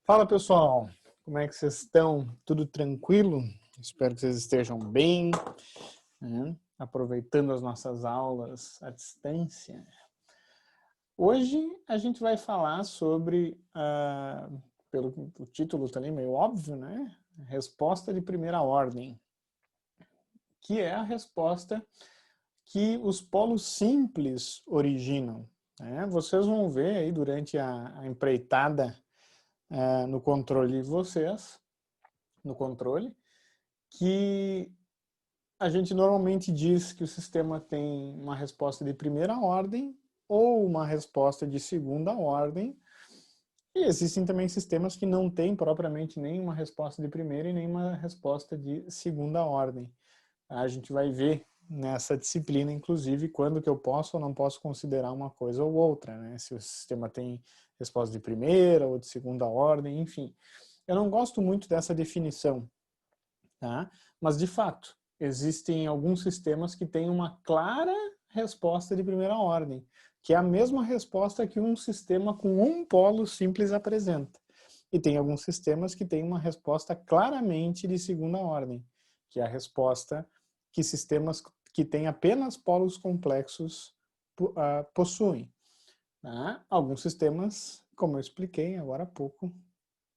Fala pessoal, como é que vocês estão? Tudo tranquilo? Espero que vocês estejam bem, né? Aproveitando as nossas aulas à distância. Hoje a gente vai falar sobre, pelo o título também meio óbvio, né? Resposta de primeira ordem, que é a resposta que os polos simples originam, né? Vocês vão ver aí durante a empreitada no controle de vocês, no controle, que a gente normalmente diz que o sistema tem uma resposta de primeira ordem ou uma resposta de segunda ordem, e existem também sistemas que não têm propriamente nenhuma resposta de primeira e nenhuma resposta de segunda ordem. A gente vai ver nessa disciplina, inclusive, quando que eu posso ou não posso considerar uma coisa ou outra, né? Se o sistema tem resposta de primeira ou de segunda ordem, enfim. Eu não gosto muito dessa definição, tá? Mas, de fato, existem alguns sistemas que têm uma clara resposta de primeira ordem, que é a mesma resposta que um sistema com um polo simples apresenta. E tem alguns sistemas que têm uma resposta claramente de segunda ordem, que é a resposta que sistemas que têm apenas polos complexos possuem. Tá? Alguns sistemas, como eu expliquei agora há pouco,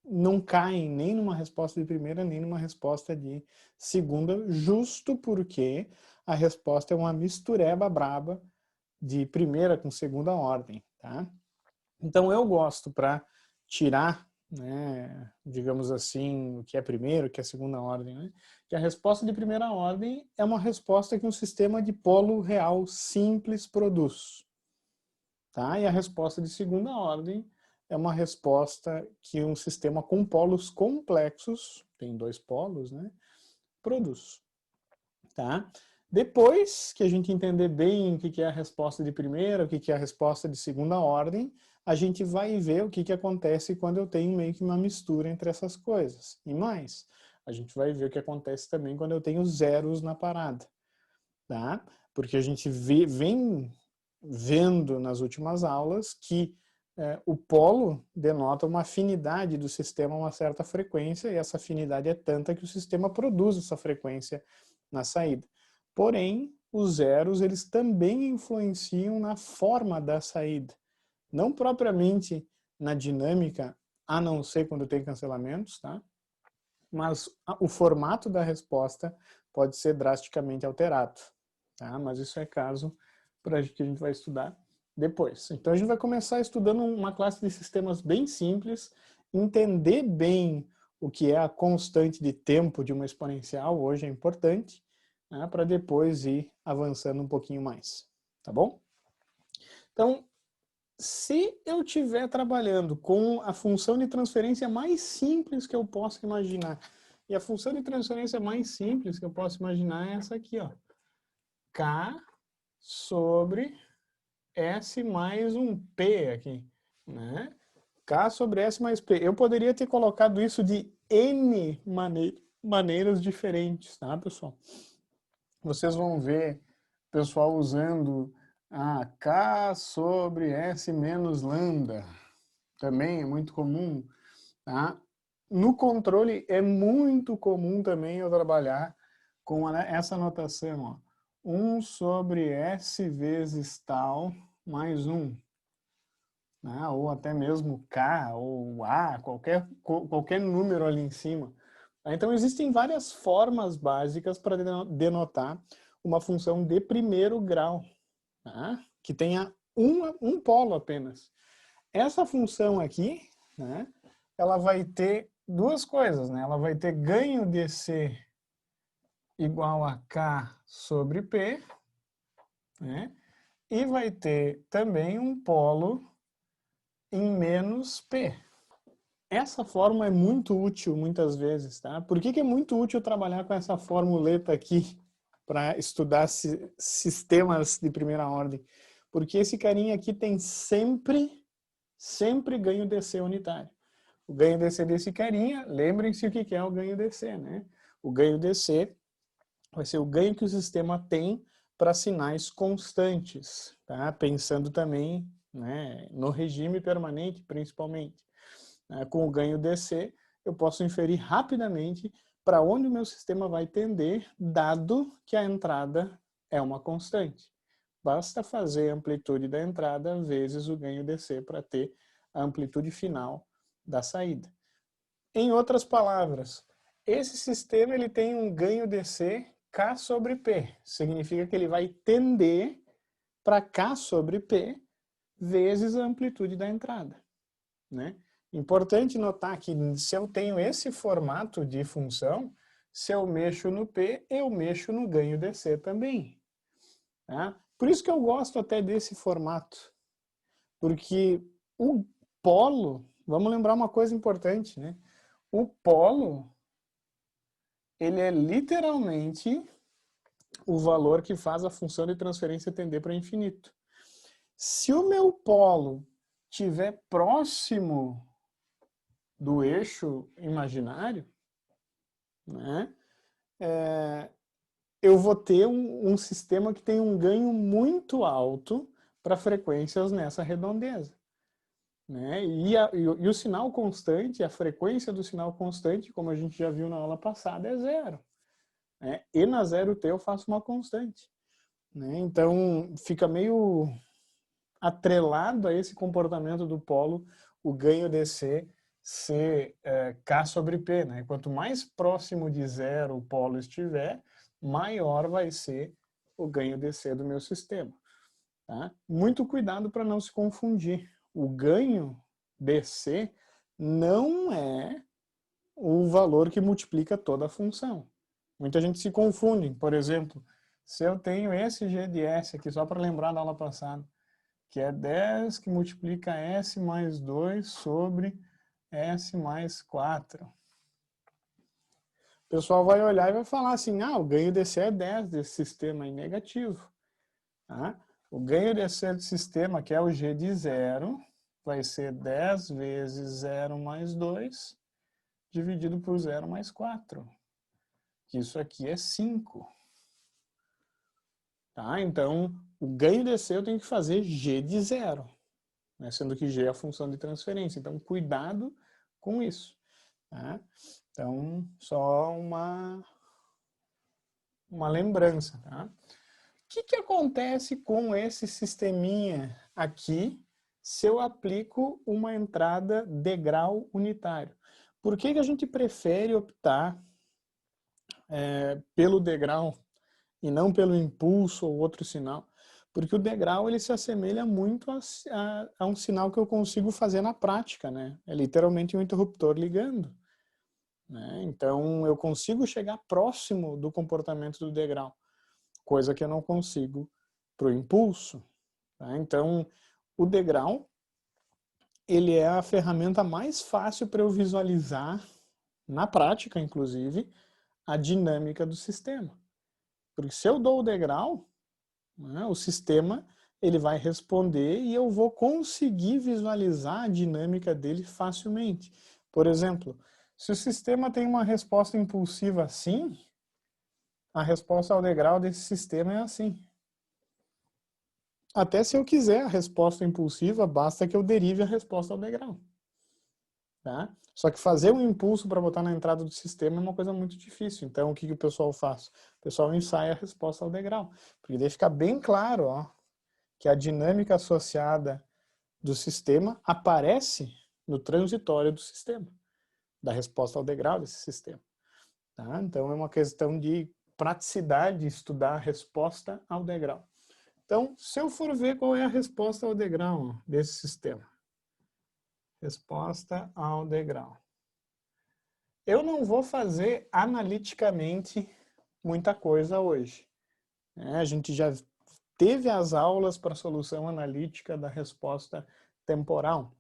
não caem nem numa resposta de primeira, nem numa resposta de segunda, justo porque a resposta é uma mistureba braba de primeira com segunda ordem, tá? Então eu gosto para tirar, né, digamos assim, o que é primeiro, o que é segunda ordem, né? Que a resposta de primeira ordem é uma resposta que um sistema de polo real simples produz, tá? E a resposta de segunda ordem é uma resposta que um sistema com polos complexos, tem dois polos, né, produz. Tá? Depois que a gente entender bem o que é a resposta de primeira, o que é a resposta de segunda ordem, a gente vai ver o que acontece quando eu tenho meio que uma mistura entre essas coisas. E mais, a gente vai ver o que acontece também quando eu tenho zeros na parada. Tá? Porque a gente vem vendo nas últimas aulas que o polo denota uma afinidade do sistema a uma certa frequência, e essa afinidade é tanta que o sistema produz essa frequência na saída. Porém, os zeros eles também influenciam na forma da saída, não propriamente na dinâmica, a não ser quando tem cancelamentos, tá? Mas o formato da resposta pode ser drasticamente alterado, tá? Mas isso é caso para que a gente vai estudar depois. Então a gente vai começar estudando uma classe de sistemas bem simples, entender bem o que é a constante de tempo de uma exponencial, hoje é importante, né, para depois ir avançando um pouquinho mais, tá bom? Então, se eu estiver trabalhando com a função de transferência mais simples que eu posso imaginar, e a função de transferência mais simples que eu posso imaginar é essa aqui, ó, K sobre S mais um P aqui, né? K sobre S mais P. Eu poderia ter colocado isso de N maneiras diferentes, tá, pessoal? Vocês vão ver o pessoal usando K sobre S menos lambda. Também é muito comum, tá? No controle é muito comum também eu trabalhar com essa notação, ó. 1 sobre S vezes tal mais 1, né? Ou até mesmo K ou A, qualquer número ali em cima. Então existem várias formas básicas para denotar uma função de primeiro grau, tá? Que tenha um polo apenas. Essa função aqui, né, ela vai ter duas coisas, né? Ela vai ter ganho de C igual a K sobre P, né? E vai ter também um polo em menos P. Essa forma é muito útil muitas vezes, tá? Por que é muito útil trabalhar com essa formuleta aqui para estudar sistemas de primeira ordem? Porque esse carinha aqui tem sempre ganho DC unitário. O ganho DC desse carinha, lembrem-se o que é o ganho DC, né? O ganho DC vai ser o ganho que o sistema tem para sinais constantes, tá? Pensando também, né, no regime permanente, principalmente. Com o ganho DC, eu posso inferir rapidamente para onde o meu sistema vai tender, dado que a entrada é uma constante. Basta fazer a amplitude da entrada vezes o ganho DC para ter a amplitude final da saída. Em outras palavras, esse sistema ele tem um ganho DC K sobre P. Significa que ele vai tender para K sobre P vezes a amplitude da entrada, né? Importante notar que se eu tenho esse formato de função, se eu mexo no P, eu mexo no ganho DC também. Tá? Por isso que eu gosto até desse formato. Porque o polo, vamos lembrar uma coisa importante, né? O polo, ele é literalmente o valor que faz a função de transferência tender para infinito. Se o meu polo estiver próximo do eixo imaginário, né, eu vou ter um sistema que tem um ganho muito alto para frequências nessa redondeza. Né? E o sinal constante, a frequência do sinal constante, como a gente já viu na aula passada, é zero. Né? E na 0T eu faço uma constante. Né? Então fica meio atrelado a esse comportamento do polo, o ganho DC ser K sobre P. Né? Quanto mais próximo de zero o polo estiver, maior vai ser o ganho DC do meu sistema. Tá? Muito cuidado para não se confundir. O ganho DC não é o valor que multiplica toda a função. Muita gente se confunde. Por exemplo, se eu tenho esse G de S aqui, só para lembrar da aula passada, que é 10 que multiplica S mais 2 sobre S mais 4. O pessoal vai olhar e vai falar assim, o ganho DC é 10 desse sistema aí, negativo. Tá? O ganho desse sistema, que é o G de 0, vai ser 10 vezes 0 mais 2, dividido por 0 mais 4. Isso aqui é 5. Tá? Então, o ganho DC eu tenho que fazer G de 0. Né? Sendo que G é a função de transferência. Então, cuidado com isso. Tá? Então, só uma lembrança. Tá? O que acontece com esse sisteminha aqui se eu aplico uma entrada degrau unitário? Por que a gente prefere optar pelo degrau e não pelo impulso ou outro sinal? Porque o degrau ele se assemelha muito a um sinal que eu consigo fazer na prática, né? É literalmente um interruptor ligando. Né? Então eu consigo chegar próximo do comportamento do degrau, coisa que eu não consigo para o impulso. Tá? Então o degrau ele é a ferramenta mais fácil para eu visualizar, na prática inclusive, a dinâmica do sistema. Porque se eu dou o degrau, né, o sistema ele vai responder e eu vou conseguir visualizar a dinâmica dele facilmente. Por exemplo, se o sistema tem uma resposta impulsiva assim, a resposta ao degrau desse sistema é assim. Até se eu quiser a resposta impulsiva, basta que eu derive a resposta ao degrau. Tá? Só que fazer um impulso para botar na entrada do sistema é uma coisa muito difícil. Então, o que o pessoal faz? O pessoal ensaia a resposta ao degrau. Porque daí fica bem claro que a dinâmica associada do sistema aparece no transitório do sistema, da resposta ao degrau desse sistema. Tá? Então, é uma questão de praticidade estudar a resposta ao degrau. Então, se eu for ver qual é a resposta ao degrau desse sistema. Resposta ao degrau. Eu não vou fazer analiticamente muita coisa hoje. A gente já teve as aulas para solução analítica da resposta temporal.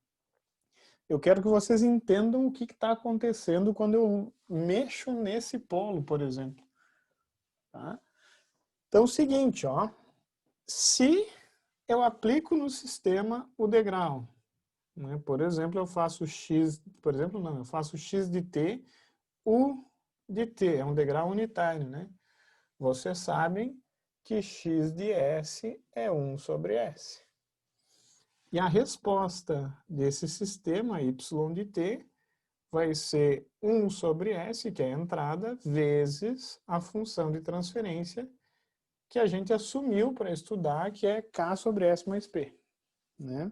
Eu quero que vocês entendam o que está acontecendo quando eu mexo nesse polo, por exemplo. Tá? Então, é o seguinte, se eu aplico no sistema o degrau, né? Por exemplo, eu faço x, eu faço x de t, u de t, é um degrau unitário, né? Vocês sabem que x de s é 1 sobre s. E a resposta desse sistema y de t vai ser 1 sobre S, que é a entrada, vezes a função de transferência que a gente assumiu para estudar, que é K sobre S mais P. Né?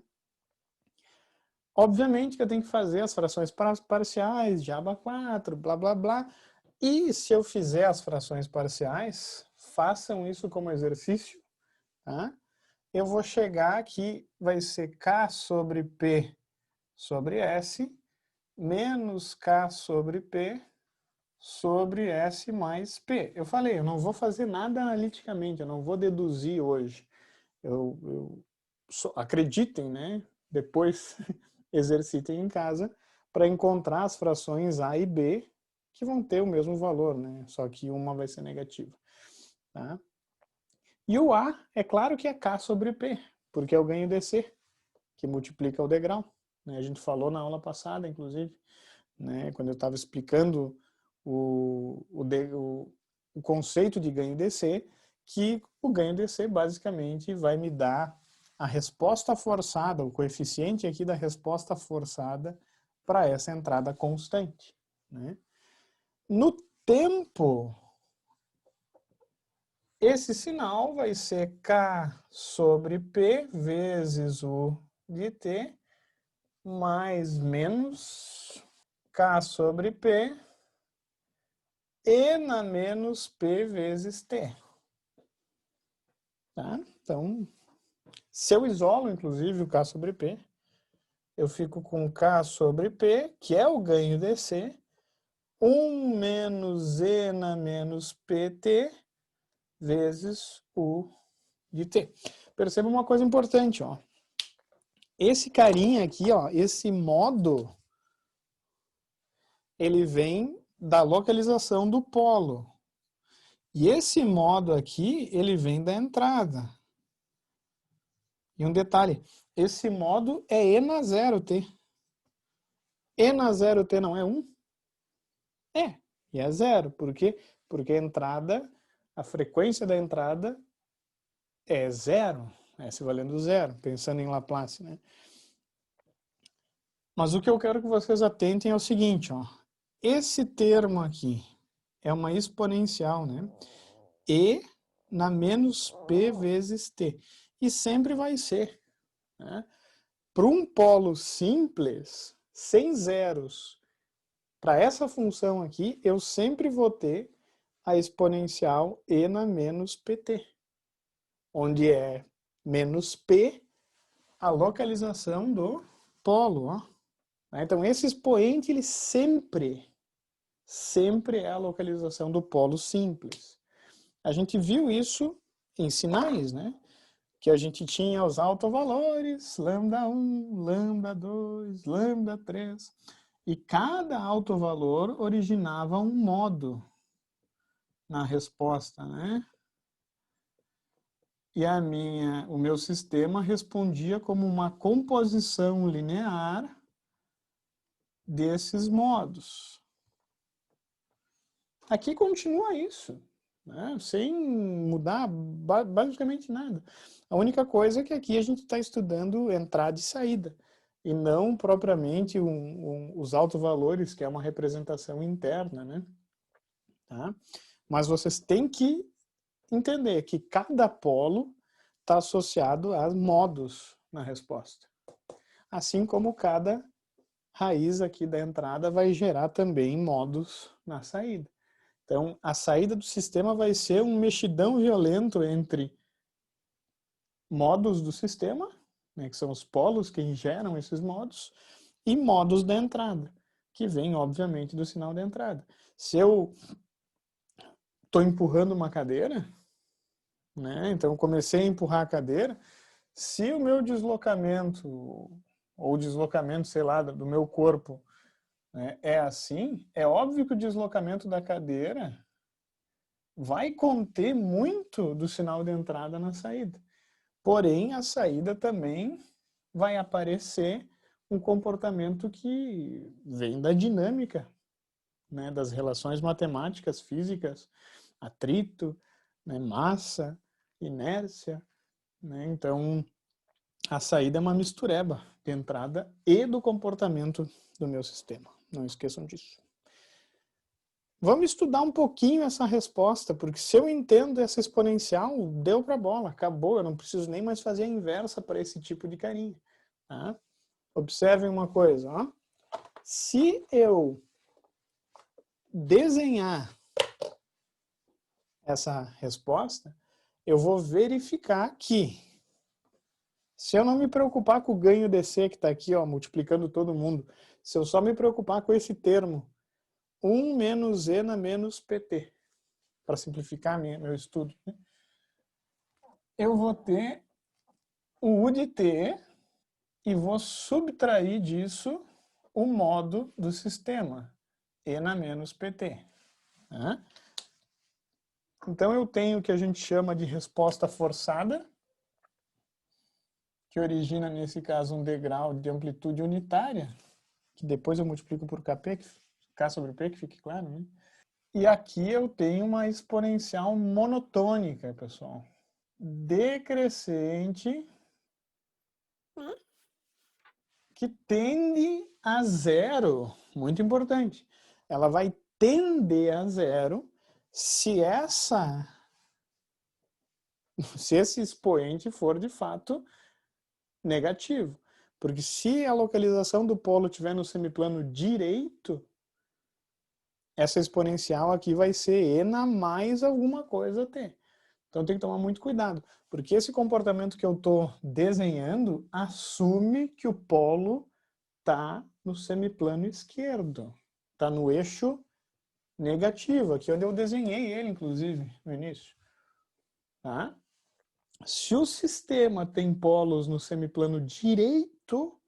Obviamente que eu tenho que fazer as frações parciais de aba 4, blá, blá, blá. E se eu fizer as frações parciais, façam isso como exercício, tá? Eu vou chegar aqui, vai ser K sobre P sobre S, menos K sobre P sobre S mais P. Eu falei, eu não vou fazer nada analiticamente, eu não vou deduzir hoje. Acreditem, né? Depois exercitem em casa para encontrar as frações A e B que vão ter o mesmo valor, né? Só que uma vai ser negativa. Tá? E o A, é claro que é K sobre P, porque é o ganho DC, que multiplica o degrau. Né? A gente falou na aula passada, inclusive, né? Quando eu estava explicando o conceito de ganho DC, que o ganho DC basicamente vai me dar a resposta forçada, o coeficiente aqui da resposta forçada para essa entrada constante. Né? No tempo, esse sinal vai ser K sobre P vezes U de T mais menos K sobre P e na menos P vezes T. Tá? Então, se eu isolo, inclusive, o K sobre P, eu fico com K sobre P, que é o ganho DC, 1 menos E na menos PT, vezes U de T. Perceba uma coisa importante, ó. Esse carinha aqui, ó, esse modo, ele vem da localização do polo. E esse modo aqui, ele vem da entrada. E um detalhe, esse modo é E na 0t. E na 0t não é 1? É, e é 0. Por quê? Porque a entrada, a frequência da entrada é 0, S valendo 0, pensando em Laplace, né? Mas o que eu quero que vocês atentem é o seguinte, ó. Esse termo aqui é uma exponencial, né? E na menos P vezes T. E sempre vai ser. Né? Para um polo simples, sem zeros, para essa função aqui, eu sempre vou ter a exponencial E na menos PT. Onde é menos P a localização do polo. Ó. Então, esse expoente, ele sempre é a localização do polo simples. A gente viu isso em sinais, né? Que a gente tinha os autovalores, lambda 1, lambda 2, lambda 3, e cada autovalor originava um modo na resposta, né? E o meu sistema respondia como uma composição linear desses modos. Aqui continua isso, né? Sem mudar basicamente nada. A única coisa é que aqui a gente está estudando entrada e saída, e não propriamente os autovalores, que é uma representação interna, né? Tá? Mas vocês têm que entender que cada polo está associado a modos na resposta. Assim como cada raiz aqui da entrada vai gerar também modos na saída. Então, a saída do sistema vai ser um mexidão violento entre modos do sistema, né, que são os polos que geram esses modos, e modos da entrada, que vem, obviamente, do sinal da entrada. Se eu estou empurrando uma cadeira, né, então comecei a empurrar a cadeira, se o meu deslocamento, ou deslocamento, sei lá, do meu corpo, né, é assim, é óbvio que o deslocamento da cadeira vai conter muito do sinal de entrada na saída. Porém, a saída também vai aparecer um comportamento que vem da dinâmica, né, das relações matemáticas, físicas, atrito, né, massa, inércia. Né? Então, A saída é uma mistureba de entrada e do comportamento do meu sistema. Não esqueçam disso. Vamos estudar um pouquinho essa resposta, porque se eu entendo essa exponencial, deu para a bola, acabou, eu não preciso nem mais fazer a inversa para esse tipo de carinha. Tá? Observem uma coisa, ó. Se eu desenhar essa resposta, eu vou verificar que, se eu não me preocupar com o ganho DC que está aqui, ó, multiplicando todo mundo, se eu só me preocupar com esse termo, 1 menos E na menos PT, para simplificar meu estudo, né? Eu vou ter o U de T e vou subtrair disso o modo do sistema, E na menos PT. Né? Então eu tenho o que a gente chama de resposta forçada, que origina, nesse caso, um degrau de amplitude unitária, que depois eu multiplico por Kp, K sobre P, que fique claro, né? E aqui eu tenho uma exponencial monotônica, pessoal. Decrescente, que tende a zero. Muito importante. Ela vai tender a zero se esse expoente for, de fato, negativo. Porque se a localização do polo estiver no semiplano direito, essa exponencial aqui vai ser E na mais alguma coisa T. Então tem que tomar muito cuidado, porque esse comportamento que eu estou desenhando assume que o polo está no semiplano esquerdo, está no eixo negativo, aqui onde eu desenhei ele, inclusive, no início. Tá? Se o sistema tem polos no semiplano direito,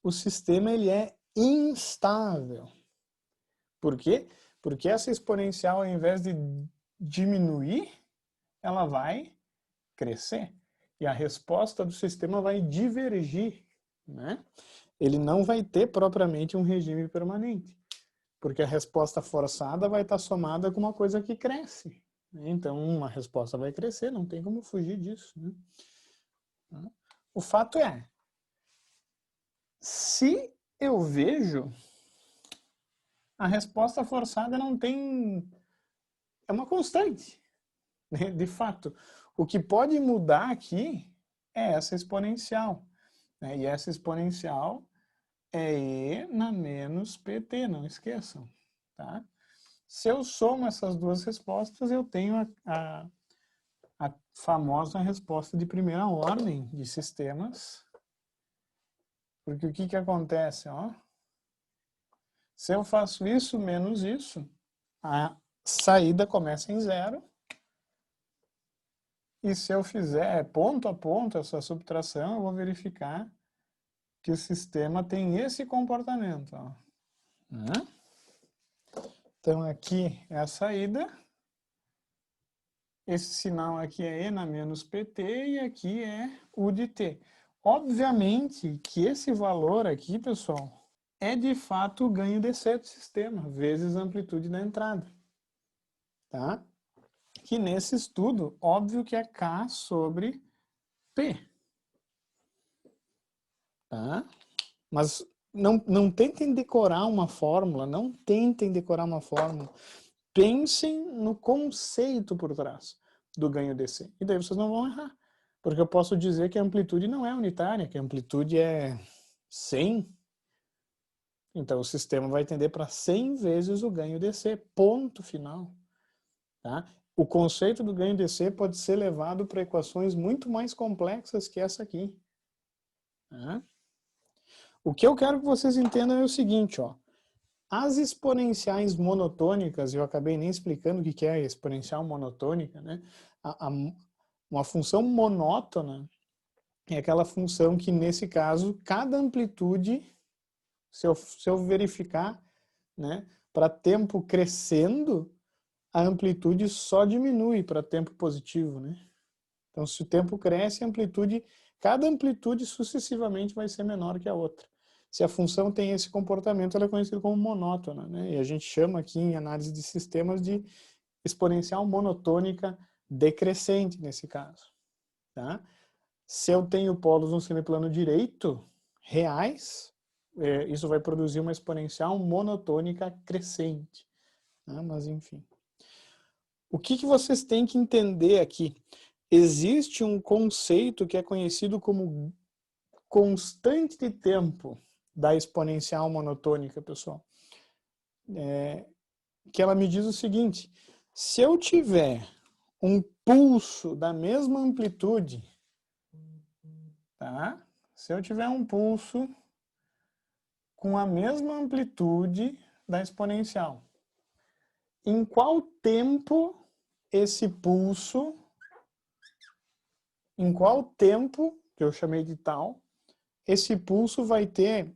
o sistema ele é instável. Por quê? Porque essa exponencial, ao invés de diminuir, ela vai crescer. E a resposta do sistema vai divergir. Né? Ele não vai ter propriamente um regime permanente. Porque a resposta forçada vai estar somada com uma coisa que cresce. Então, uma resposta vai crescer, não tem como fugir disso. Né? O fato é, se eu vejo, a resposta forçada não tem... é uma constante. Né? De fato, o que pode mudar aqui é essa exponencial. Né? E essa exponencial é E na menos PT, não esqueçam. Tá? Se eu somo essas duas respostas, eu tenho a famosa resposta de primeira ordem de sistemas. Porque o que acontece? Ó? Se eu faço isso menos isso, a saída começa em zero. E se eu fizer ponto a ponto essa subtração, eu vou verificar que o sistema tem esse comportamento. Ó. Então aqui é a saída. Esse sinal aqui é E na menos PT e aqui é U de T. Obviamente que esse valor aqui, pessoal, é de fato o ganho DC do sistema, vezes a amplitude da entrada. Tá? Que nesse estudo, óbvio que é K sobre P. Tá? Mas não tentem decorar uma fórmula, não tentem decorar uma fórmula. Pensem no conceito por trás do ganho DC. E daí vocês não vão errar. Porque eu posso dizer que a amplitude não é unitária, que a amplitude é 100. Então o sistema vai tender para 100 vezes o ganho DC, ponto final. Tá? O conceito do ganho DC pode ser levado para equações muito mais complexas que essa aqui. Tá? O que eu quero que vocês entendam é o seguinte, ó. As exponenciais monotônicas, eu acabei nem explicando o que é a exponencial monotônica, né? Uma função monótona é aquela função que, nesse caso, cada amplitude, se eu verificar, né, para tempo crescendo, a amplitude só diminui para tempo positivo, né? Então, se o tempo cresce, cada amplitude sucessivamente vai ser menor que a outra. Se a função tem esse comportamento, ela é conhecida como monótona, né? E a gente chama aqui em análise de sistemas de exponencial monotônica decrescente, nesse caso. Tá? Se eu tenho polos no semiplano direito, reais, isso vai produzir uma exponencial monotônica crescente. Né? Mas, enfim. O que vocês têm que entender aqui? Existe um conceito que é conhecido como constante de tempo da exponencial monotônica, pessoal. Que ela me diz o seguinte: se eu tiver um pulso da mesma amplitude, tá? Se eu tiver um pulso com a mesma amplitude da exponencial, em qual tempo esse pulso, em qual tempo, que eu chamei de tal, esse pulso vai ter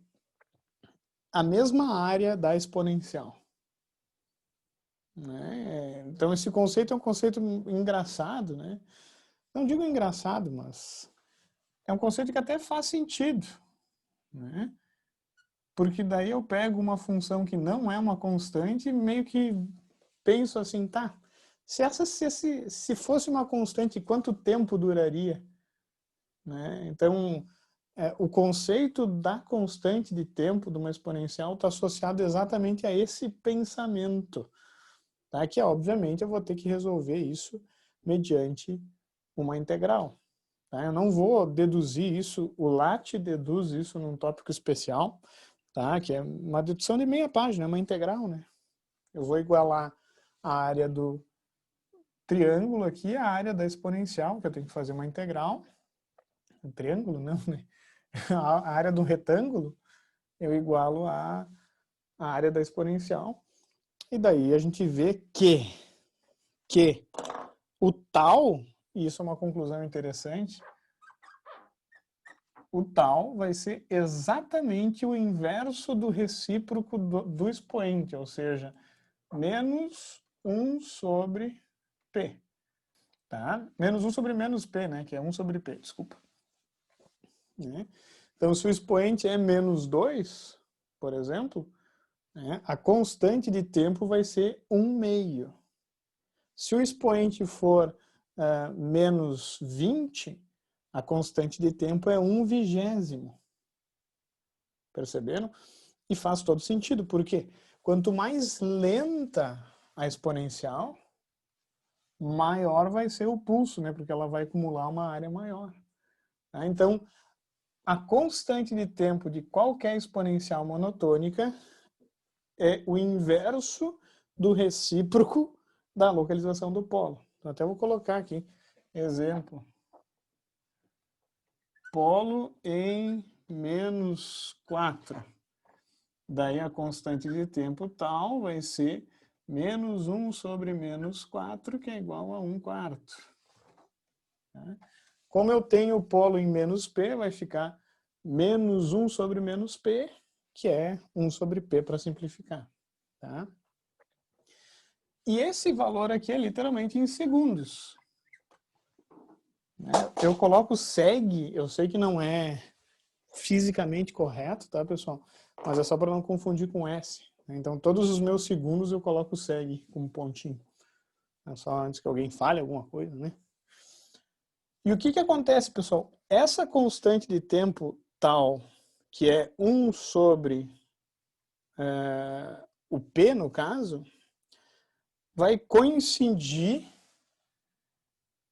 a mesma área da exponencial? Né? Então esse conceito é um conceito engraçado, né? Não digo engraçado, mas é um conceito que até faz sentido, né? Porque daí eu pego uma função que não é uma constante e meio que penso assim, tá, se fosse uma constante, quanto tempo duraria? Né? Então, o conceito da constante de tempo de uma exponencial está associado exatamente a esse pensamento. Tá? Que, obviamente, eu vou ter que resolver isso mediante uma integral. Tá? Eu não vou deduzir isso, o LAT deduz isso num tópico especial, tá? Que é uma dedução de meia página, é uma integral. Né? Eu vou igualar a área do triângulo aqui à área da exponencial, que eu tenho que fazer uma integral. Um triângulo, não, né? A área do retângulo, eu igualo a área da exponencial. E daí a gente vê que o tal, e isso é uma conclusão interessante, o tal vai ser exatamente o inverso do recíproco do expoente, ou seja, menos 1 sobre P. Tá? Menos 1 sobre menos P, né? Que é 1 sobre P, desculpa. Né? Então, se o expoente é menos 2, por exemplo, né, a constante de tempo vai ser 1/2. Se o expoente for menos 20, a constante de tempo é 1/20. Perceberam? E faz todo sentido, porque quanto mais lenta a exponencial, maior vai ser o pulso, né? Porque ela vai acumular uma área maior. Tá? Então, a constante de tempo de qualquer exponencial monotônica é o inverso do recíproco da localização do polo. Então, até vou colocar aqui, exemplo. Polo em menos 4. Daí a constante de tempo tal vai ser menos 1 sobre menos 4, que é igual a 1/4. Tá? Como eu tenho o polo em menos P, vai ficar menos 1 sobre menos P, que é 1 sobre P para simplificar. Tá? E esse valor aqui é literalmente em segundos. Eu coloco seg, eu sei que não é fisicamente correto, tá, pessoal? Mas é só para não confundir com S. Então, todos os meus segundos eu coloco seg como pontinho. É só antes que alguém fale alguma coisa, né? E o que acontece, pessoal? Essa constante de tempo tal, que é 1 sobre o P, no caso, vai coincidir,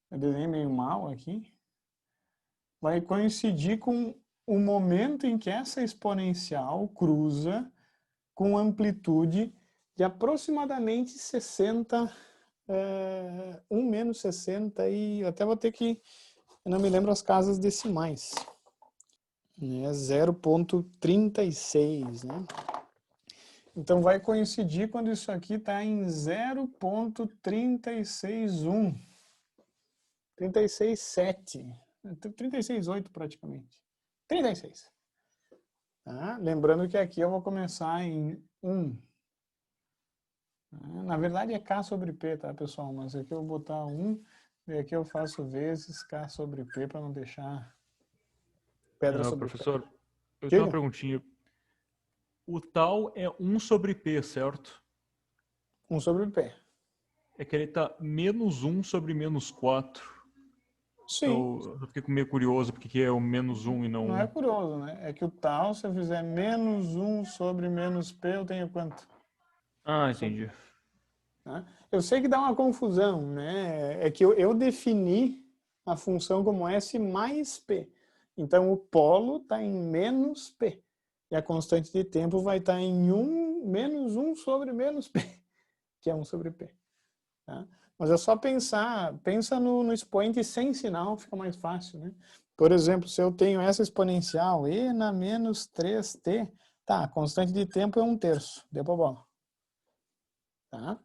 eu desenhei meio mal aqui, vai coincidir com o momento em que essa exponencial cruza com amplitude de aproximadamente 60, 1 menos 60, e até vou ter que, eu não me lembro as casas decimais, né, 0,36, né? Então vai coincidir quando isso aqui está em 0,361, 36,7, 36,8 praticamente, 36. Tá? Lembrando que aqui eu vou começar em 1. Na verdade é K sobre P, tá, pessoal? Mas aqui eu vou botar 1, e aqui eu faço vezes K sobre P para não deixar pedra sobre pedra. Professor, eu tenho uma Diga. perguntinha. O tal é 1 sobre P, certo? 1 sobre P. É que ele está menos 1 sobre menos 4. Sim. Eu fiquei meio curioso porque que é o menos 1 e não Não 1. é curioso, né? É que o tal, se eu fizer menos 1 sobre menos P, eu tenho quanto? Ah, Sobre, entendi. né? Eu sei que dá uma confusão, né? É que eu defini a função como S mais P. Então, o polo está em menos P. E a constante de tempo vai estar em menos 1 sobre menos P, que é 1 sobre P. Tá? Mas é só pensar, pensa no expoente sem sinal, fica mais fácil, né? Por exemplo, se eu tenho essa exponencial e na menos 3t, tá, a constante de tempo é 1/3, deu pra bola. Tá?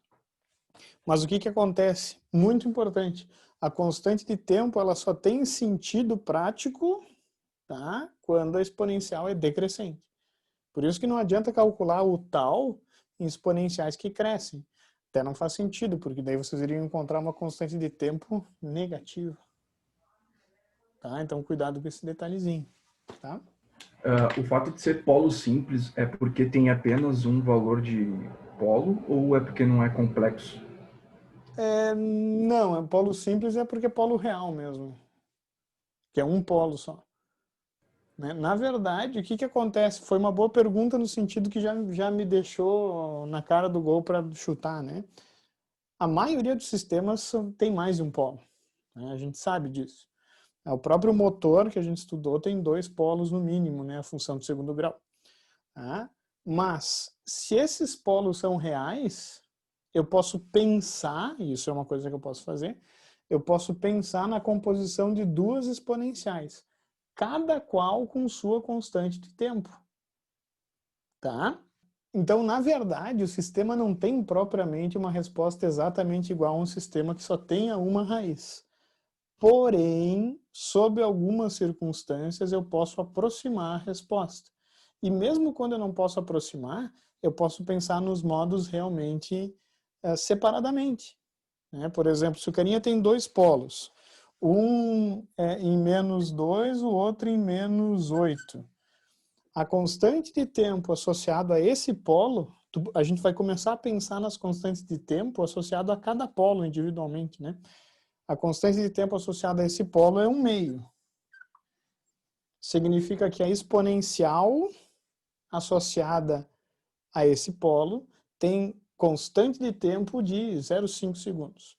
Mas o que que acontece? Muito importante, a constante de tempo ela só tem sentido prático, tá? Quando a exponencial é decrescente. Por isso que não adianta calcular o tal em exponenciais que crescem. Até não faz sentido, porque daí vocês iriam encontrar uma constante de tempo negativa. Tá? Então, cuidado com esse detalhezinho. Tá? O fato de ser polo simples é porque tem apenas um valor de polo ou é porque não é complexo? Não, polo simples é porque é polo real mesmo. Que é um polo só. Né? Na verdade, o que acontece? Foi uma boa pergunta no sentido que já me deixou na cara do gol para chutar. Né? A maioria dos sistemas tem mais de um polo. Né? A gente sabe disso. O próprio motor que a gente estudou tem 2 polos no mínimo, né? A função do segundo grau. Tá? Mas, se esses polos são reais, eu posso pensar, e isso é uma coisa que eu posso fazer, eu posso pensar na composição de 2 exponenciais, cada qual com sua constante de tempo. Tá? Então, na verdade, o sistema não tem propriamente uma resposta exatamente igual a um sistema que só tenha uma raiz. Porém, sob algumas circunstâncias, eu posso aproximar a resposta. E mesmo quando eu não posso aproximar, eu posso pensar nos modos realmente separadamente. Né? Por exemplo, se o carinha tem 2 polos, um em menos 2, o outro em menos 8. A constante de tempo associada a esse polo, a gente vai começar a pensar nas constantes de tempo associado a cada polo individualmente, né? A constante de tempo associada a esse polo é 1/2. Significa que a exponencial associada a esse polo tem constante de tempo de 0,5 segundos.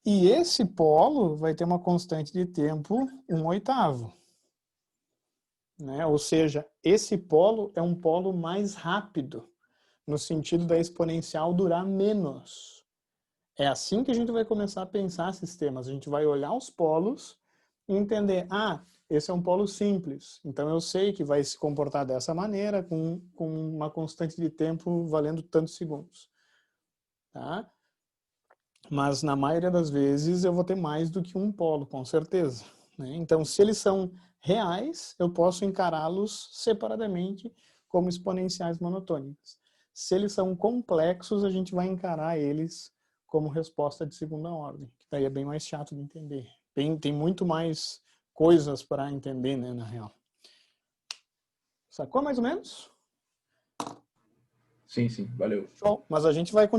E esse polo vai ter uma constante de tempo 1/8. Né? Ou seja, esse polo é um polo mais rápido, no sentido da exponencial durar menos. É assim que a gente vai começar a pensar sistemas. A gente vai olhar os polos e entender, esse é um polo simples, então eu sei que vai se comportar dessa maneira, com uma constante de tempo valendo tantos segundos. Tá? Mas na maioria das vezes eu vou ter mais do que um polo, com certeza. Né? Então, se eles são reais, eu posso encará-los separadamente como exponenciais monotônicas. Se eles são complexos, a gente vai encarar eles como resposta de segunda ordem, que daí é bem mais chato de entender. Tem muito mais coisas para entender, né, na real. Sacou mais ou menos? Sim, valeu. Show. Mas a gente vai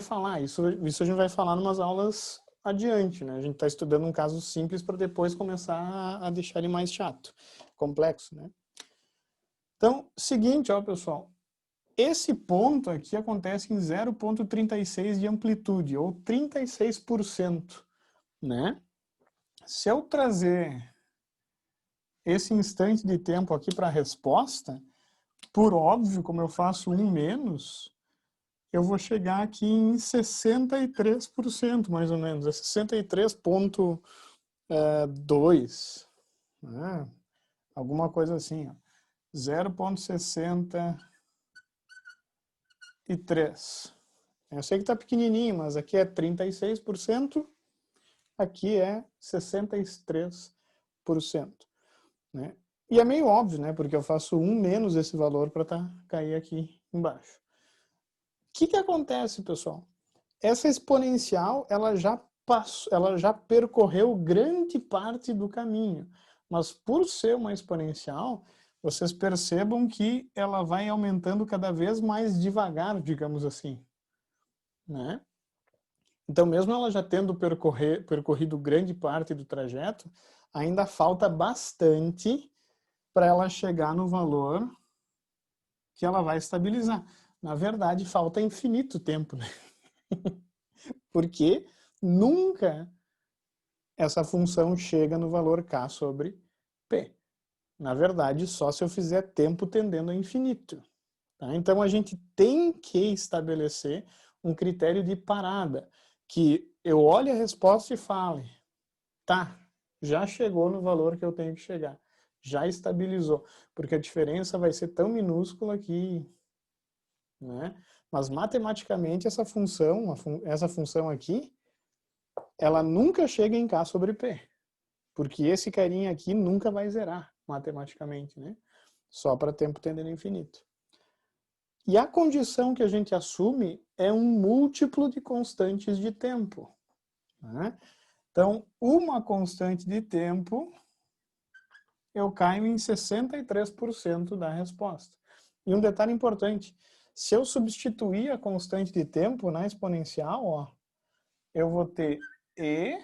falar, isso a gente vai falar em umas aulas adiante, né? A gente está estudando um caso simples para depois começar a deixar ele mais chato, complexo, né? Então, seguinte, ó, pessoal, esse ponto aqui acontece em 0,36 de amplitude, ou 36%, né? Se eu trazer esse instante de tempo aqui para a resposta, por óbvio, como eu faço 1 menos, eu vou chegar aqui em 63%, mais ou menos, é 63,2, né? Alguma coisa assim, ó. 0,63. Eu sei que está pequenininho, mas aqui é 36%, aqui é 63%. Né? E é meio óbvio, né? Porque eu faço 1 menos esse valor para cair aqui embaixo. O que acontece, pessoal? Essa exponencial, ela já percorreu grande parte do caminho. Mas por ser uma exponencial, vocês percebam que ela vai aumentando cada vez mais devagar, digamos assim. Né? Então, mesmo ela já tendo percorrido grande parte do trajeto, ainda falta bastante para ela chegar no valor que ela vai estabilizar. Na verdade, falta infinito tempo, né? Porque nunca essa função chega no valor k sobre p. Na verdade, só se eu fizer tempo tendendo a infinito. Tá? Então, a gente tem que estabelecer um critério de parada, que eu olhe a resposta e fale, tá, já chegou no valor que eu tenho que chegar, já estabilizou, porque a diferença vai ser tão minúscula que, né? Mas matematicamente essa função aqui, ela nunca chega em k sobre p, porque esse carinha aqui nunca vai zerar matematicamente, né? Só para tempo tendendo a infinito. E a condição que a gente assume é um múltiplo de constantes de tempo, né? Então, uma constante de tempo, eu caio em 63% da resposta. E um detalhe importante, se eu substituir a constante de tempo na exponencial, ó, eu vou ter e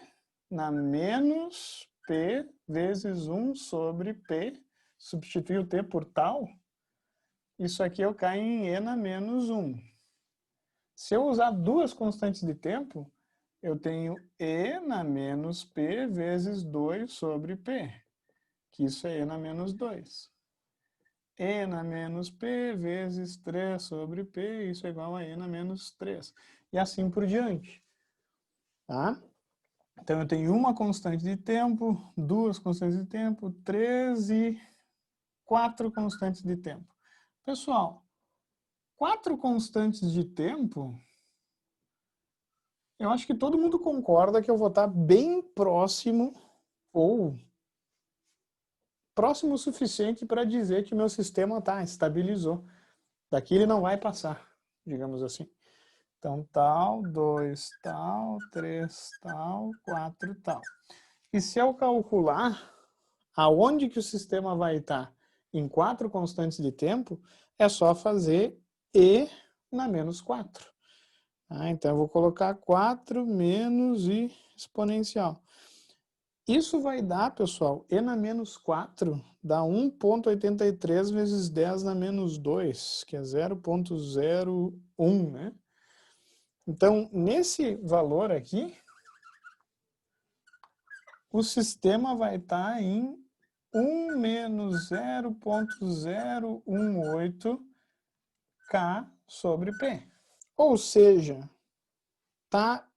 na menos p vezes 1 sobre p, substituir o t por tal, isso aqui eu caio em e na menos 1. Se eu usar duas constantes de tempo, eu tenho e na menos p vezes 2 sobre p, que isso é e na menos 2. E na menos p vezes 3 sobre p, isso é igual a e na menos 3. E assim por diante. Tá? Então eu tenho uma constante de tempo, duas constantes de tempo, 3 e 4 constantes de tempo. Pessoal, 4 constantes de tempo, eu acho que todo mundo concorda que eu vou estar bem próximo, ou próximo o suficiente para dizer que meu sistema estabilizou. Daqui ele não vai passar, digamos assim. Então, tal, 2, tal, 3, tal, 4, tal. E se eu calcular aonde que o sistema vai estar em 4 constantes de tempo, é só fazer e na menos 4. Então, eu vou colocar 4 menos e exponencial. Isso vai dar, pessoal, e na menos 4 dá 1,83 vezes 10 na menos 2, que é 0,01, né? Então, nesse valor aqui, o sistema vai estar em 1 menos 0,018 K sobre P. Ou seja, está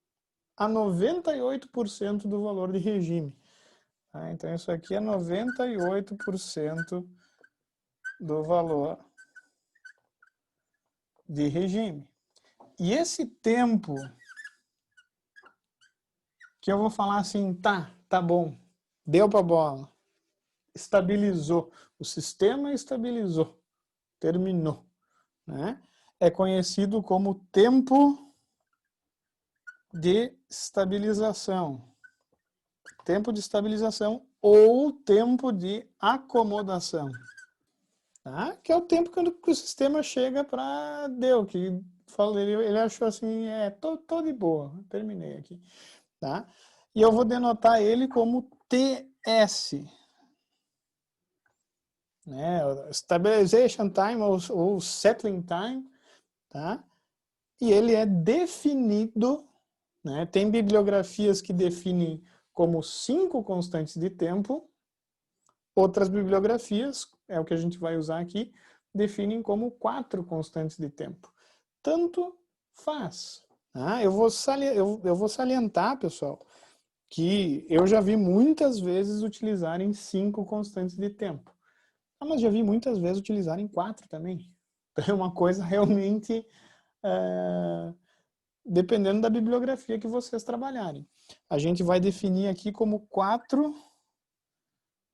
a 98% do valor de regime. Então, isso aqui é 98% do valor de regime. E esse tempo que eu vou falar assim, tá bom, deu para a bola, estabilizou, o sistema estabilizou, terminou, né? É conhecido como tempo de estabilização. Tempo de estabilização ou tempo de acomodação. Tá? Que é o tempo que o sistema chega para deu, que ele achou assim, tô de boa, terminei aqui. Tá? E eu vou denotar ele como TS. Né? Stabilization Time ou Settling Time. Tá? E ele é definido, né? Tem bibliografias que definem como 5 constantes de tempo, outras bibliografias, é o que a gente vai usar aqui, definem como 4 constantes de tempo. Tanto faz. Eu vou salientar, pessoal, que eu já vi muitas vezes utilizarem 5 constantes de tempo. Mas já vi muitas vezes utilizarem 4 também. Então é uma coisa realmente dependendo da bibliografia que vocês trabalharem. A gente vai definir aqui como 4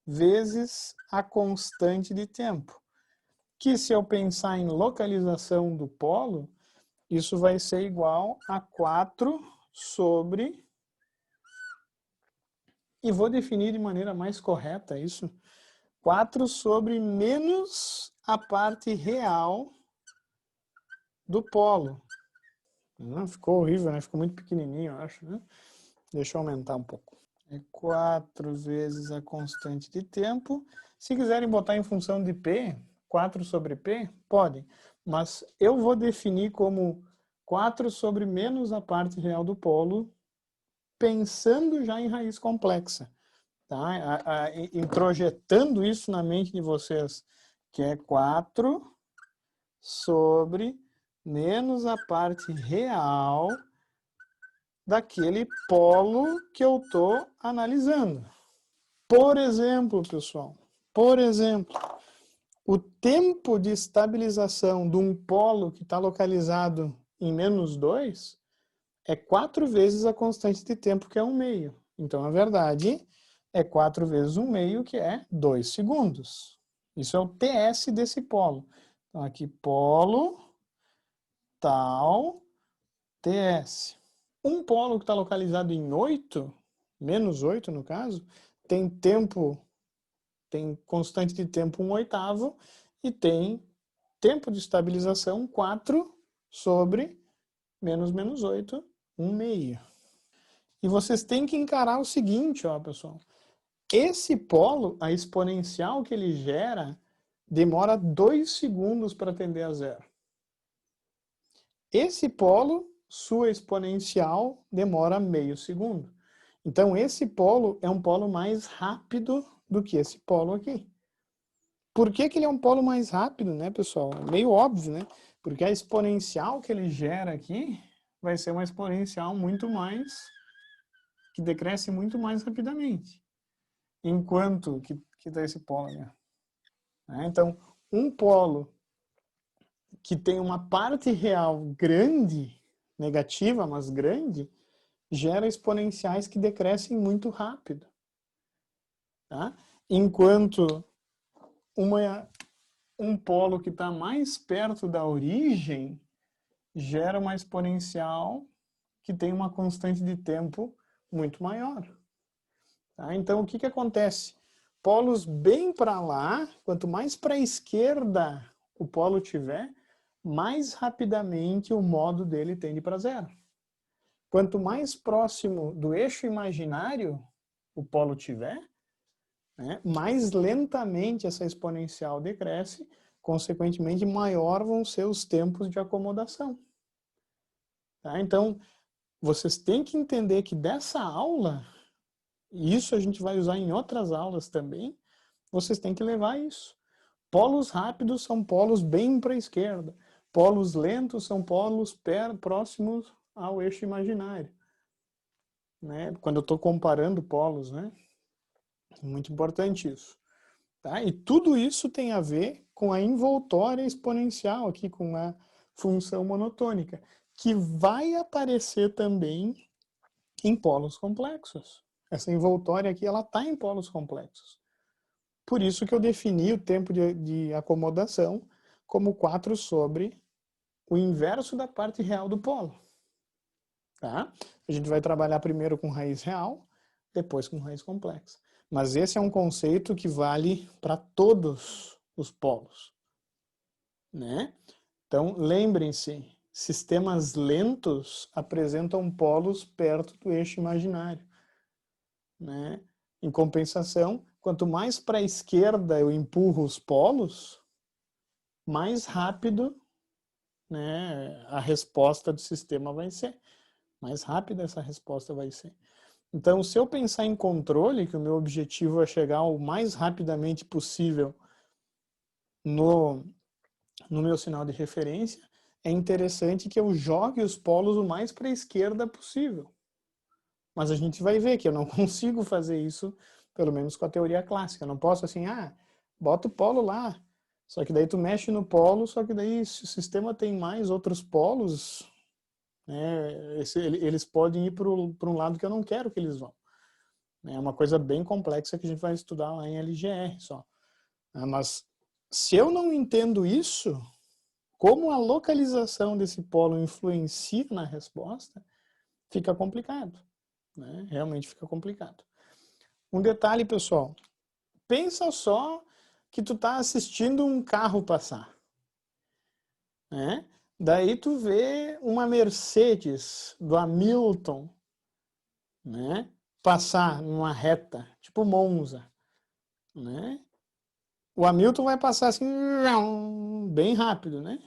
vezes a constante de tempo. Que se eu pensar em localização do polo, isso vai ser igual a 4 sobre... E vou definir de maneira mais correta isso. 4 sobre menos a parte real do polo. Não, ficou horrível, né? Ficou muito pequenininho, eu acho, né? Deixa eu aumentar um pouco. É 4 vezes a constante de tempo. Se quiserem botar em função de P, 4 sobre P, podem. Mas eu vou definir como 4 sobre menos a parte real do polo, pensando já em raiz complexa. Tá? Introjetando isso na mente de vocês, que é 4 sobre menos a parte real daquele polo que eu estou analisando. Por exemplo, pessoal, o tempo de estabilização de um polo que está localizado em -2 é 4 vezes a constante de tempo, que é 1/2. Então, na verdade, é 4 vezes 1/2, que é 2 segundos. Isso é o TS desse polo. Então, aqui, polo, tal, TS. Um polo que está localizado em 8, -8 no caso, tem constante de tempo 1/8 e tem tempo de estabilização 4 sobre -8, 1/2. E vocês têm que encarar o seguinte, ó, pessoal. Esse polo, a exponencial que ele gera, demora 2 segundos para tender a zero. Esse polo, sua exponencial, demora meio segundo. Então, esse polo é um polo mais rápido do que esse polo aqui. Por que que ele é um polo mais rápido, né, pessoal? É meio óbvio, né? Porque a exponencial que ele gera aqui vai ser uma exponencial que decresce muito mais rapidamente. Enquanto que está esse polo, né? Então, um polo que tem uma parte real grande, negativa, mas grande, gera exponenciais que decrescem muito rápido. Tá? Enquanto um polo que está mais perto da origem gera uma exponencial que tem uma constante de tempo muito maior. Tá? Então, o que acontece? Polos bem para lá, quanto mais para a esquerda o polo tiver, mais rapidamente o modo dele tende para zero. Quanto mais próximo do eixo imaginário o polo tiver, né, mais lentamente essa exponencial decresce, consequentemente maior vão ser os tempos de acomodação. Tá? Então, vocês têm que entender que dessa aula, e isso a gente vai usar em outras aulas também, vocês têm que levar isso. Polos rápidos são polos bem para a esquerda. Polos lentos são polos próximos ao eixo imaginário. Né? Quando eu estou comparando polos, né? É muito importante isso. Tá? E tudo isso tem a ver com a envoltória exponencial aqui, com a função monotônica, que vai aparecer também em polos complexos. Essa envoltória aqui, ela está em polos complexos. Por isso que eu defini o tempo de acomodação como 4 sobre o inverso da parte real do polo. Tá? A gente vai trabalhar primeiro com raiz real, depois com raiz complexa. Mas esse é um conceito que vale para todos os polos. Né? Então, lembrem-se, sistemas lentos apresentam polos perto do eixo imaginário. Né? Em compensação, quanto mais para a esquerda eu empurro os polos, mais rápido, né, a resposta do sistema vai ser. Mais rápida essa resposta vai ser. Então, se eu pensar em controle, que o meu objetivo é chegar o mais rapidamente possível no meu sinal de referência, é interessante que eu jogue os polos o mais para a esquerda possível. Mas a gente vai ver que eu não consigo fazer isso, pelo menos com a teoria clássica. Eu não posso assim, bota o polo lá. Só que daí tu mexe no polo, só que daí se o sistema tem mais outros polos, né, eles podem ir para um lado que eu não quero que eles vão. É uma coisa bem complexa que a gente vai estudar lá em LGR só. Mas se eu não entendo isso, como a localização desse polo influencia na resposta, fica complicado. Né? Realmente fica complicado. Um detalhe, pessoal. Pensa só que tu está assistindo um carro passar. Né? Daí tu vê uma Mercedes do Hamilton, né, passar numa reta, tipo Monza, né? O Hamilton vai passar assim, bem rápido, né?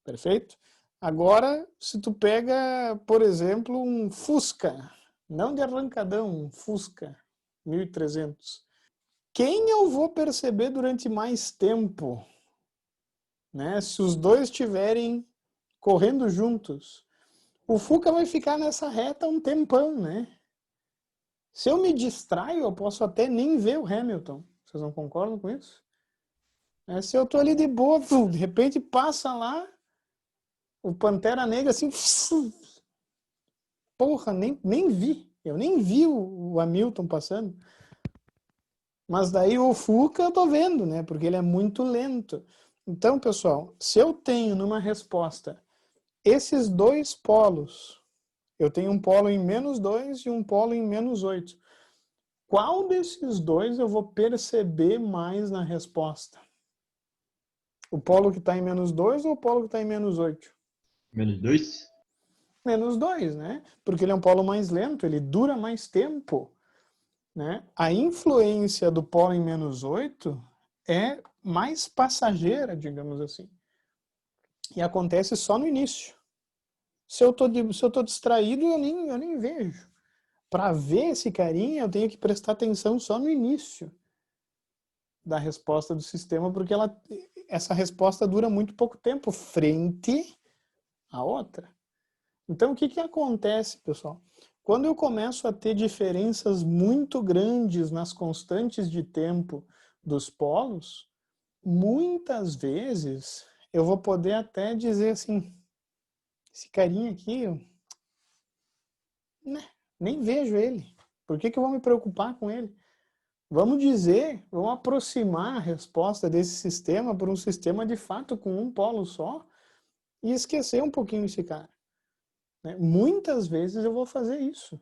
Perfeito? Agora, se tu pega, por exemplo, um Fusca, não de arrancadão, um Fusca 1300, quem eu vou perceber durante mais tempo, né? Se os dois estiverem correndo juntos, o Fusca vai ficar nessa reta um tempão, né? Se eu me distraio, eu posso até nem ver o Hamilton. Vocês não concordam com isso? Se eu tô ali de boa, de repente passa lá o Pantera Negra assim, porra, nem vi. Eu nem vi o Hamilton passando. Mas daí o Fuca eu tô vendo, né? Porque ele é muito lento. Então, pessoal, se eu tenho numa resposta esses dois polos, eu tenho um polo em -2 e um polo em -8. Qual desses dois eu vou perceber mais na resposta? O polo que está em -2 ou o polo que está em -8? -2? -2, né? Porque ele é um polo mais lento, ele dura mais tempo, né? A influência do polo em -8 é mais passageira, digamos assim. E acontece só no início. Se eu tô distraído, eu nem vejo. Para ver esse carinha, eu tenho que prestar atenção só no início da resposta do sistema, porque essa resposta dura muito pouco tempo frente à outra. Então, o que acontece, pessoal? Quando eu começo a ter diferenças muito grandes nas constantes de tempo dos polos, muitas vezes eu vou poder até dizer assim, esse carinha aqui, né, nem vejo ele. Por que eu vou me preocupar com ele? Vamos aproximar a resposta desse sistema por um sistema de fato com um polo só e esquecer um pouquinho esse cara. Né? Muitas vezes eu vou fazer isso.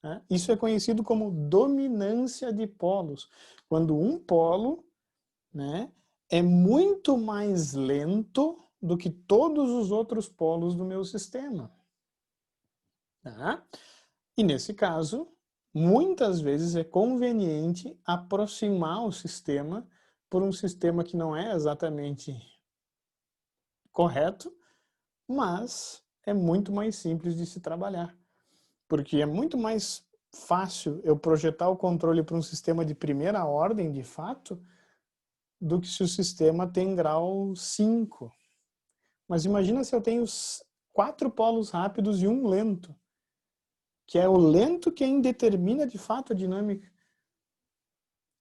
Né? Isso é conhecido como dominância de polos. Quando um polo, né, é muito mais lento do que todos os outros polos do meu sistema. Tá? E nesse caso, muitas vezes é conveniente aproximar o sistema por um sistema que não é exatamente correto, mas é muito mais simples de se trabalhar. Porque é muito mais fácil eu projetar o controle para um sistema de primeira ordem, de fato, do que se o sistema tem grau 5. Mas imagina se eu tenho 4 polos rápidos e um lento, que é o lento quem determina de fato a dinâmica.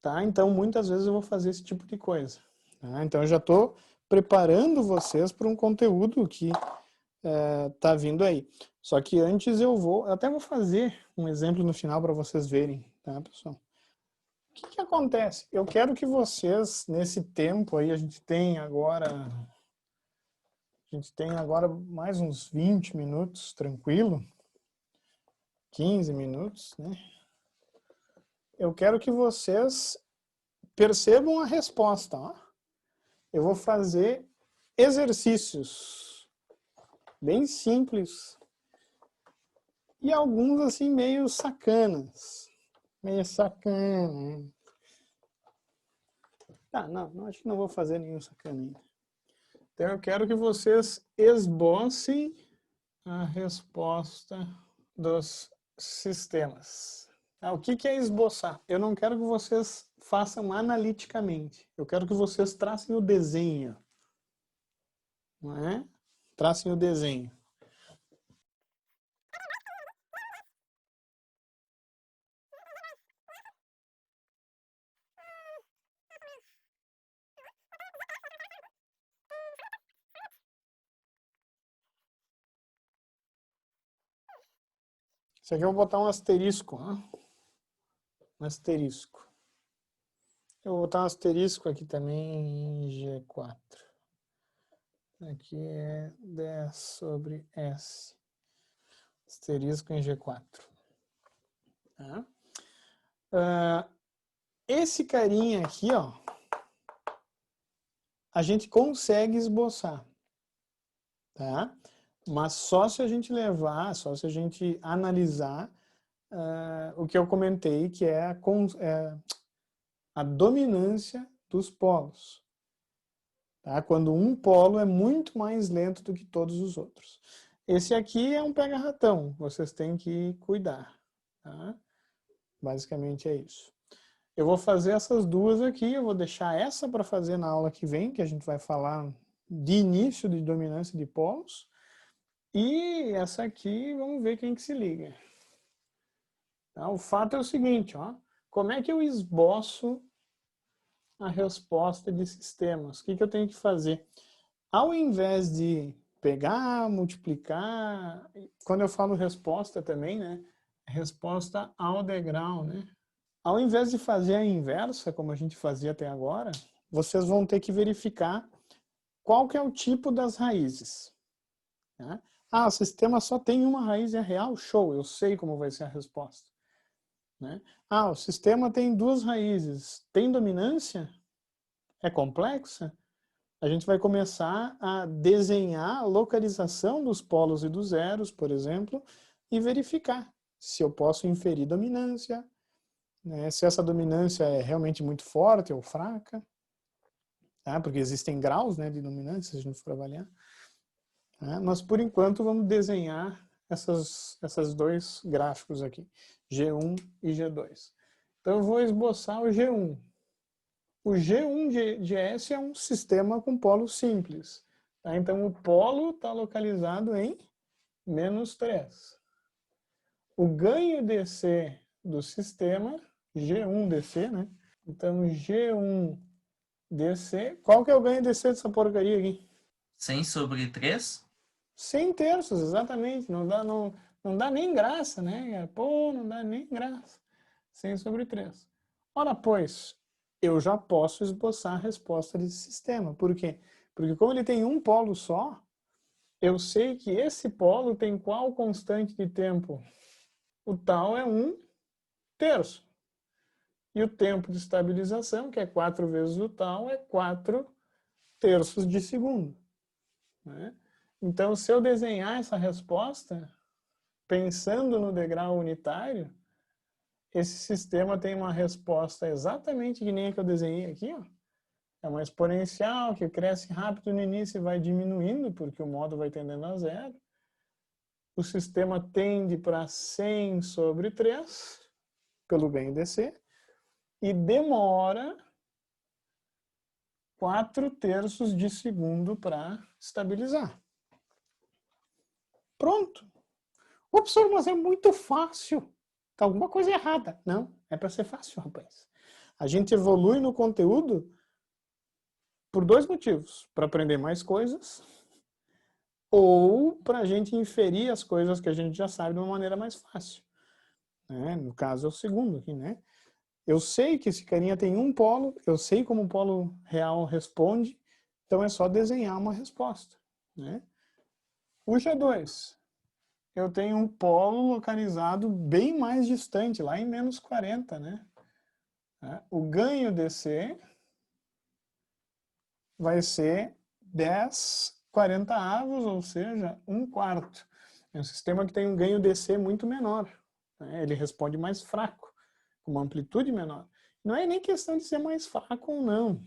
Tá? Então, muitas vezes eu vou fazer esse tipo de coisa. Tá? Então, eu já estou preparando vocês para um conteúdo que tá vindo aí. Só que antes eu até vou fazer um exemplo no final para vocês verem, tá, pessoal? O que acontece? Eu quero que vocês, nesse tempo aí, a gente tem agora mais uns 20 minutos, tranquilo, 15 minutos, né? Eu quero que vocês percebam a resposta, ó. Eu vou fazer exercícios bem simples e alguns assim meio sacanas. Meio sacana. Tá, não, acho que não vou fazer nenhum sacana ainda. Então eu quero que vocês esbocem a resposta dos sistemas. O que é esboçar? Eu não quero que vocês façam analiticamente. Eu quero que vocês tracem o desenho. Não é? Tracem o desenho. Isso aqui eu vou botar um asterisco. Um asterisco. Eu vou botar um asterisco aqui também em G4. Aqui é 10 sobre S. Asterisco em G4. Tá? Esse carinha aqui, ó, a gente consegue esboçar. tá? Mas só se a gente levar, só se a gente analisar o que eu comentei, que é a dominância dos polos. Tá? Quando um polo é muito mais lento do que todos os outros. Esse aqui é um pega-ratão, vocês têm que cuidar. Tá? Basicamente é isso. Eu vou fazer essas duas aqui, eu vou deixar essa para fazer na aula que vem, que a gente vai falar de início de dominância de polos. E essa aqui, vamos ver quem que se liga. Tá? O fato é o seguinte, ó, como é que eu esboço a resposta de sistemas? O que eu tenho que fazer? Ao invés de pegar, multiplicar, quando eu falo resposta também, né? Resposta ao degrau, né? Ao invés de fazer a inversa, como a gente fazia até agora, vocês vão ter que verificar qual que é o tipo das raízes. Né? Ah, o sistema só tem uma raiz, é real? Show, eu sei como vai ser a resposta. Né? Ah, o sistema tem duas raízes, tem dominância? É complexa? A gente vai começar a desenhar a localização dos polos e dos zeros, por exemplo, e verificar se eu posso inferir dominância, né, se essa dominância é realmente muito forte ou fraca, tá? Porque existem graus, né, de dominância, se a gente for avaliar. Tá? Mas, por enquanto, vamos desenhar esses dois gráficos aqui, G1 e G2. Então, eu vou esboçar o G1. O G1 de S é um sistema com polo simples. Tá? Então, o polo está localizado em -3. O ganho DC do sistema, G1DC, né? Então, G1DC, qual que é o ganho DC dessa porcaria aqui? 100/3? 100 terços, exatamente. Não dá nem graça, né? Pô, não dá nem graça. 100/3. Ora, pois, eu já posso esboçar a resposta desse sistema. Por quê? Porque como ele tem um polo só, eu sei que esse polo tem qual constante de tempo? O tal é 1/3. E o tempo de estabilização, que é 4 vezes o tal, é 4/3 de segundo. Né? Então, se eu desenhar essa resposta, pensando no degrau unitário, esse sistema tem uma resposta exatamente que nem a que eu desenhei aqui, ó. É uma exponencial que cresce rápido no início e vai diminuindo, porque o módulo vai tendendo a zero. O sistema tende para 100/3, pelo ganho DC, e demora 4/3 de segundo para estabilizar. Pronto. O professor, mas é muito fácil. Tá alguma coisa errada. Não, é para ser fácil, rapaz. A gente evolui no conteúdo por dois motivos. Para aprender mais coisas ou para a gente inferir as coisas que a gente já sabe de uma maneira mais fácil. Né? No caso é o segundo aqui, né? Eu sei que esse carinha tem um polo, eu sei como o polo real responde, então é só desenhar uma resposta. Né? O G2, eu tenho um polo localizado bem mais distante, lá em -40, né? O ganho DC vai ser 10/40, ou seja, 1/4. É um sistema que tem um ganho DC muito menor. Né? Ele responde mais fraco, com uma amplitude menor. Não é nem questão de ser mais fraco ou não.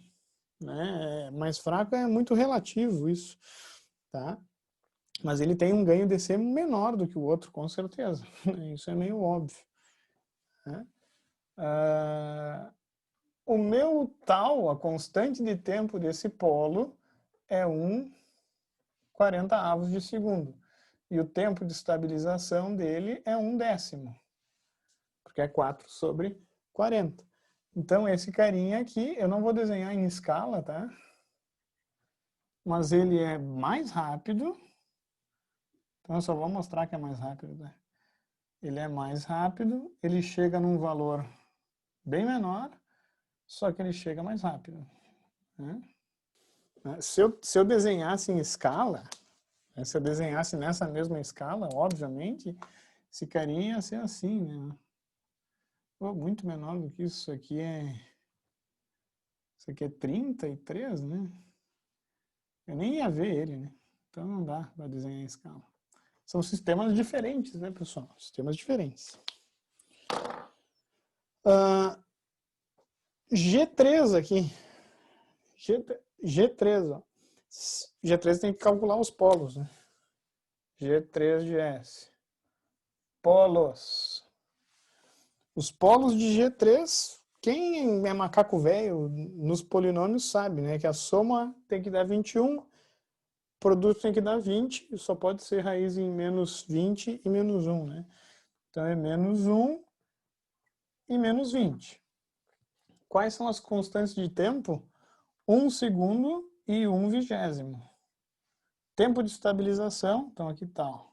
Né? Mais fraco é muito relativo isso. Tá? Mas ele tem um ganho DC menor do que o outro, com certeza. Isso é meio óbvio. Né? O meu tal, a constante de tempo desse polo, é 1/40 de segundo. E o tempo de estabilização dele é 1/10, porque é 4/40. Então, esse carinha aqui, eu não vou desenhar em escala, tá? Mas ele é mais rápido. Então, eu só vou mostrar que é mais rápido, tá? Ele é mais rápido, ele chega num valor bem menor, só que ele chega mais rápido. Né? Se eu desenhasse em escala, né, se eu desenhasse nessa mesma escala, obviamente, esse carinha ia ser assim, né? Muito menor do que isso aqui é... Isso aqui é 33, né? Eu nem ia ver ele, né? Então não dá para desenhar em escala. São sistemas diferentes, né, pessoal? Sistemas diferentes. G3 aqui. G3, ó. G3 tem que calcular os polos, né? G3 de S. Polos. Os polos de G3, quem é macaco velho nos polinômios sabe, né? Que a soma tem que dar 21, o produto tem que dar 20, e só pode ser raiz em menos 20 e menos 1, né? Então é menos 1 e menos 20. Quais são as constantes de tempo? 1 segundo e 1 vigésimo. Tempo de estabilização, então aqui está, ó.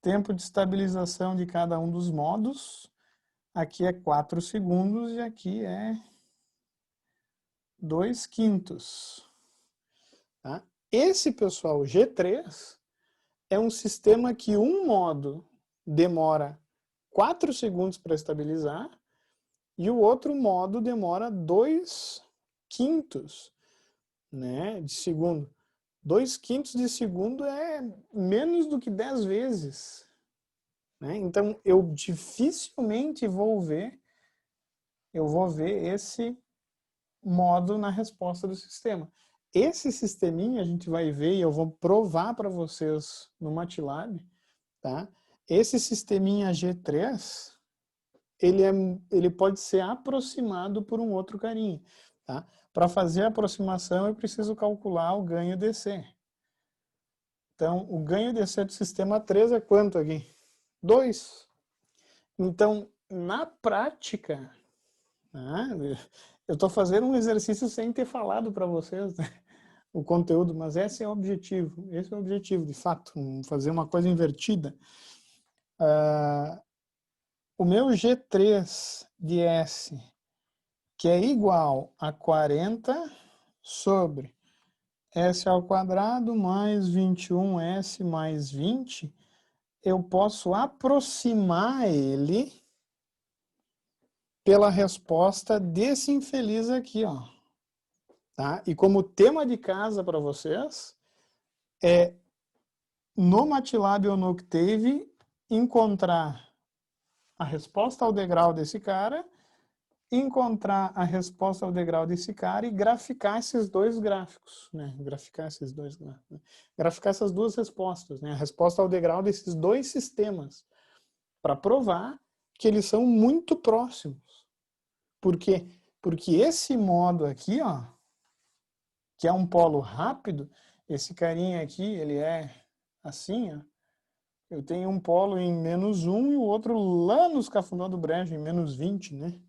Tempo de estabilização de cada um dos modos, aqui é 4 segundos e aqui é 2/5. Tá? Esse, pessoal, G3, é um sistema que um modo demora 4 segundos para estabilizar e o outro modo demora 2/5, né, de segundo. 2/5 de segundo é menos do que 10 vezes. Né? Então, eu dificilmente vou ver esse modo na resposta do sistema. Esse sisteminha a gente vai ver e eu vou provar para vocês no MATLAB. Tá? Esse sisteminha G3, ele pode ser aproximado por um outro carinha. Tá? Para fazer a aproximação, eu preciso calcular o ganho DC. Então, o ganho DC do sistema 3 é quanto aqui? 2. Então, na prática, né, eu estou fazendo um exercício sem ter falado para vocês, né, o conteúdo, mas esse é o objetivo. Esse é o objetivo, de fato, fazer uma coisa invertida. O meu G3 de S, que é igual a 40 sobre S ao quadrado mais 21S mais 20, eu posso aproximar ele pela resposta desse infeliz aqui, ó. Tá? E como tema de casa para vocês é, no MATLAB ou no Octave, encontrar a resposta ao degrau desse cara, encontrar a resposta ao degrau desse cara e graficar esses dois gráficos, né? Graficar essas duas respostas, né? A resposta ao degrau desses dois sistemas, para provar que eles são muito próximos. Por quê? Porque esse modo aqui, ó, que é um polo rápido, esse carinha aqui, ele é assim, ó. Eu tenho um polo em menos 1 e o outro lá nos Cafundó do Brejo, em menos 20, né?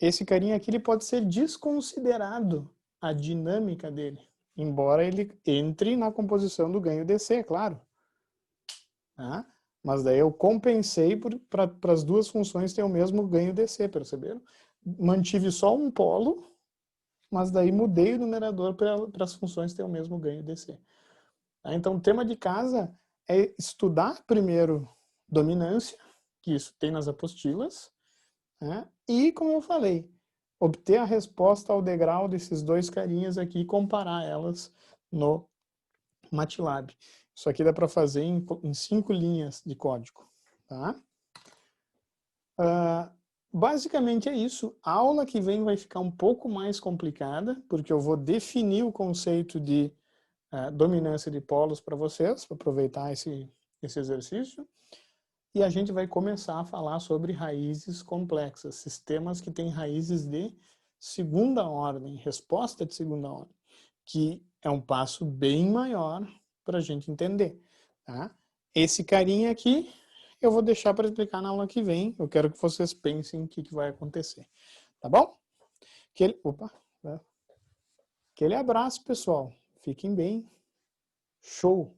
Esse carinha aqui, ele pode ser desconsiderado a dinâmica dele, embora ele entre na composição do ganho DC, claro. Tá? Mas daí eu compensei para as duas funções ter o mesmo ganho DC, perceberam? Mantive só um polo, mas daí mudei o numerador para as funções ter o mesmo ganho DC. Tá? Então, o tema de casa é estudar primeiro dominância, que isso tem nas apostilas, né? E, como eu falei, obter a resposta ao degrau desses dois carinhas aqui e comparar elas no MATLAB. Isso aqui dá para fazer em 5 linhas de código. Tá? Basicamente é isso. A aula que vem vai ficar um pouco mais complicada, porque eu vou definir o conceito de dominância de polos para vocês, para aproveitar esse exercício. E a gente vai começar a falar sobre raízes complexas, sistemas que têm raízes de segunda ordem, resposta de segunda ordem, que é um passo bem maior para a gente entender. Tá? Esse carinha aqui eu vou deixar para explicar na aula que vem. Eu quero que vocês pensem o que vai acontecer. Tá bom? Aquele abraço, pessoal. Fiquem bem. Show!